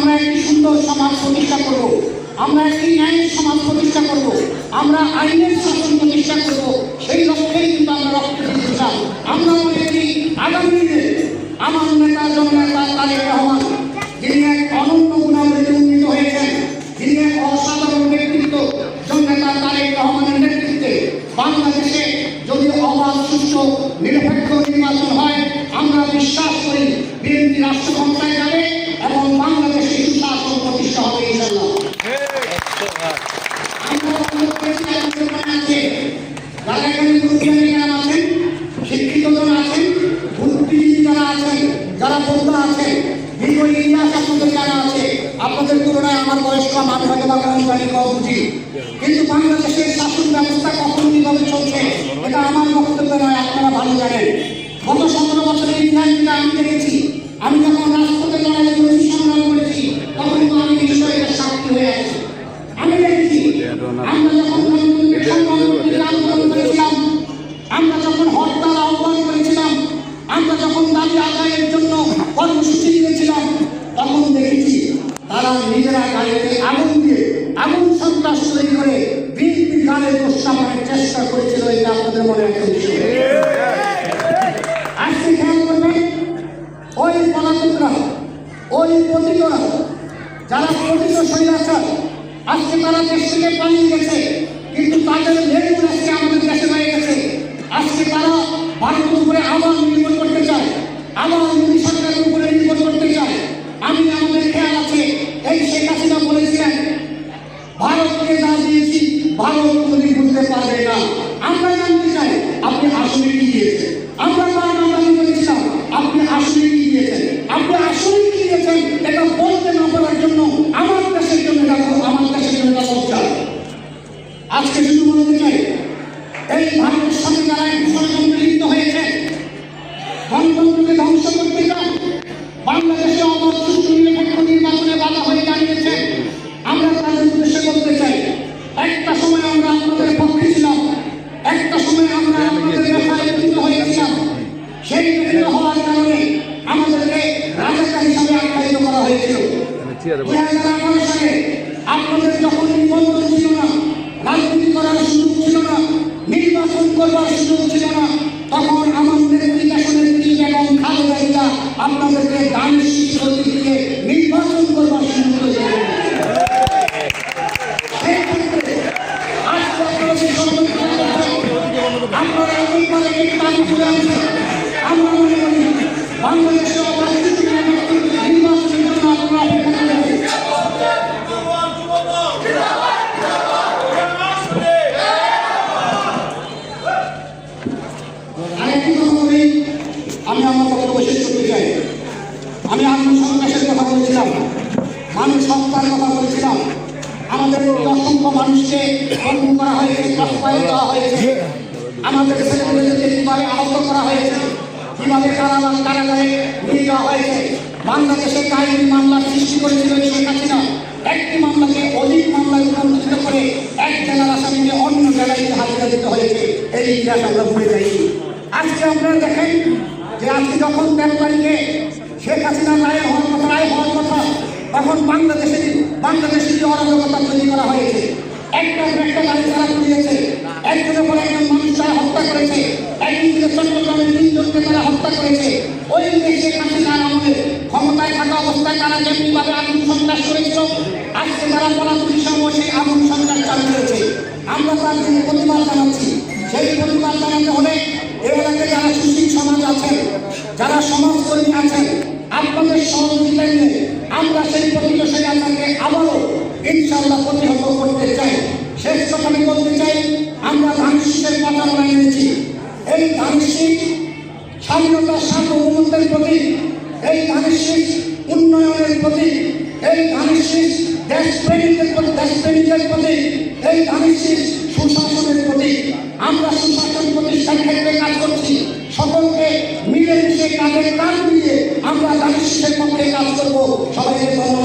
আমরা একটি সুন্দর সমাজ প্রতিষ্ঠা করব, আমরা একটি ন্যায়ের সমাজ প্রতিষ্ঠা করব, আমরা আইনের শাসন প্রতিষ্ঠা করব। সেই লক্ষ্যেই কিন্তু আমরা রক্ত দিয়েছিলাম। আমরা মনে করি আগামী দিনে আমার নেতা জননেতা তারেক রহমান, যিনি এক অনন্য গুণাবলীতে উন্নীত হয়েছেন, যিনি এক অসাধারণ ব্যক্তিত্ব, জননেতা তারেক রহমানের নেতৃত্বে বাংলাদেশে যদি অবাধ, সুষ্ঠু, নিরপেক্ষ নির্বাচন হয়, আমরা বিশ্বাস করি বিএনপি রাষ্ট্র ক্ষমতায় যাবে এবং বাংলাদেশে সুশাসন প্রতিষ্ঠা হবে ইনশাআল্লাহ। যারা এখানে বুদ্ধিজীবীরা আছেন, শিক্ষিত যারা আছেন, বুদ্ধিজীবী যারা আছেন, যারা বন্ধু আছেন, দীর্ঘ ইতিহাস আপনাদের জানা আছে। আপনাদের তুলনায় আমার বয়স কম, আমি হয়তো বা কম জানি, কম বুঝি, কিন্তু বাংলাদেশের শাসন ব্যবস্থা কখন কিভাবে চলছে এটা আমার বক্তব্য নয়, আপনারা ভালো জানেন। গত 17 বছরের ইতিহাস যেটা আমি দেখেছি, আমি যখন রাজপথে লড়াই করেছি, সংগ্রাম করেছি, তখন তো আমি বিষয়ের সাক্ষী হয়ে আছি। আমি দেখেছি আমরা যখন আন্দোলন করেছিলাম, আমরা যখন হরতাল আহ্বান করেছিলাম, আমরা যখন দাবি আদায়ের জন্য কর্মসূচি দিয়েছিলাম, তখন দেখেছি তারা নিজেরা গাড়িতে আগুন দিয়ে আগুন সন্ত্রাস তৈরি করে বিএনপির গাড়ি প্রস্তাবনের চেষ্টা করেছিল। এটা আপনাদের মনে একটা বিষয়। আজকে খেয়াল করবেন, ওই পলাতকরা, ওই পতিতরা, যারা পতিত স্বৈরাচার, আজকে তারা দেশ থেকে পালিয়ে গেছে, কিন্তু তাদের লেগুন আজকে আমাদের দেশে রয়ে গেছে। আজকে তারা ভারতের উপরে আবার নির্ভর করতে চায়, আবার মোদী সরকারের উপরে নির্ভর করতে চায়। আমি আমাদের খেয়াল আছে, এই শেখ হাসিনা বলেছিলেন, ভারতকে যা দিয়েছি ভারত কোনোদিন বুঝতে পারবে না। আমরা জানতে চাই আপনি আসলে কি দিয়েছেন। আমরা দাবি করেছিলাম আপনি আসলে কি দিয়েছেন, আপনি আসলে কি দিয়েছেন এটা বলতে না পারার জন্য আমার দেশের জন্য আমার দেশের জন্য লজ্জা। আজকে শুধু বলতে চাই, এই ভারতের সাথে যারা ষড়যন্ত্রে লিপ্ত হয়েছে, গণতন্ত্রকে ধ্বংস করতে চান, বাংলাদেশে অবাধ, সুষ্ঠু, নিরপেক্ষ নির্বাচনে বাধা হয়ে দাঁড়িয়েছে, আমরা তাদের উদ্দেশ্যে বলতে চাই, একটা সময় আমরা আপনাদের পক্ষে ছিলাম, একটা সময় আমরা আপনাদের ব্যবসায় ব্যতীত হয়েছিলাম। সেই ব্যতীত হওয়ার কারণে আমাদেরকে রাজাকার হিসাবে আখ্যায়িত করা হয়েছিল। 2011 সালে আপনাদের যখন নিবন্ধন ছিল না, রাজনীতি করার সুযোগ ছিল না, নির্বাচন করবার সুযোগ ছিল না, তখন আমাদের নেতৃত্বাসনের এবং খালেদা জিয়া আপনাদেরকে দানের শীর্ষ দিয়ে নির্বাচন করবার সুযোগ করে। আপনারা এই পরে দাবি করে আছেন, আমরা মনে করি বাংলাদেশে নির্বাচনের জন্য আপনারা অপেক্ষা করবেন। আরেকটি কথা বলি, আমি আমার বক্তব্য শেষ করতে চাই। আমি আত্মসন্ত্রাসের কথা বলেছিলাম, মানুষ হত্যার কথা বলেছিলাম, আমাদের অসংখ্য মানুষকে বন্ধ করা হয়েছে, প্রশ্রয় দেওয়া হয়েছে, আমাদের ছেলেমেয়েদেরকে কিভাবে আহত করা হয়েছে, কিভাবে কারাগারে নিয়ে যাওয়া হয়েছে। বাংলাদেশে কাহিনী মামলার সৃষ্টি করেছিল শেখ হাসিনা, একটি মামলাকে অধিক মামলায় রূপান্তরিত করে এক জেলার আসামিকে অন্য জেলায় হাজিরা দিতে হয়েছে। এই ইতিহাস আমরা ভুলে যাইনি। আজকে আপনারা দেখেন যে আজকে যখন 13 তারিখে শেখ হাসিনা রায় হওয়ার কথা, তখন বাংলাদেশে যে অরাজকতা তৈরি করা হয়েছে, একটা গাড়ি তারা পুড়িয়েছে, একজনের পর একজন মানুষ তারা হত্যা করেছে, একদিকে চট্টগ্রামের 3 জনকে তারা হত্যা করেছে। ওই শেখ হাসিনার আমলে ক্ষমতায় থাকা অবস্থায় তারা যেমনিভাবে আগুন সন্ত্রাস করেছিল, আজকে তারা পলাতক হিসাবে সেই আগুন সন্ত্রাস চালু করেছে। আমরা তার জন্য প্রতিবাদ জানাচ্ছি। সেই প্রতিবাদ জানাতে হলে এই এলাকায় যারা সুশীল সমাজ আছেন, যারা সমাজকর্মী আছেন, আপনাদের সহযোগিতা নিয়ে আমরা সেই প্রতিটা স্বৈরাচারকে আবারও ইনশাআল্লাহ প্রতিহত করতে চাই। শেষ কথা আমি বলতে চাই, আমরা ধানের প্রচারণায় এনেছি। এই ধানের স্বাধীনতার সার্বভৌমত্বের প্রতীক, এই ধানের উন্নয়নের প্রতীক, এই ধানের দেশপ্রেমিকের প্রতীক, এই ধানের সুশাসনের প্রতীক। আমরা সুশাসন প্রতিষ্ঠার ক্ষেত্রে কাজ করছি, সকলকে মিলেমিশে কাজে কাজ দিয়ে আমরা ধানের পক্ষে কাজ করবো। সবাইকে ধন্যবাদ।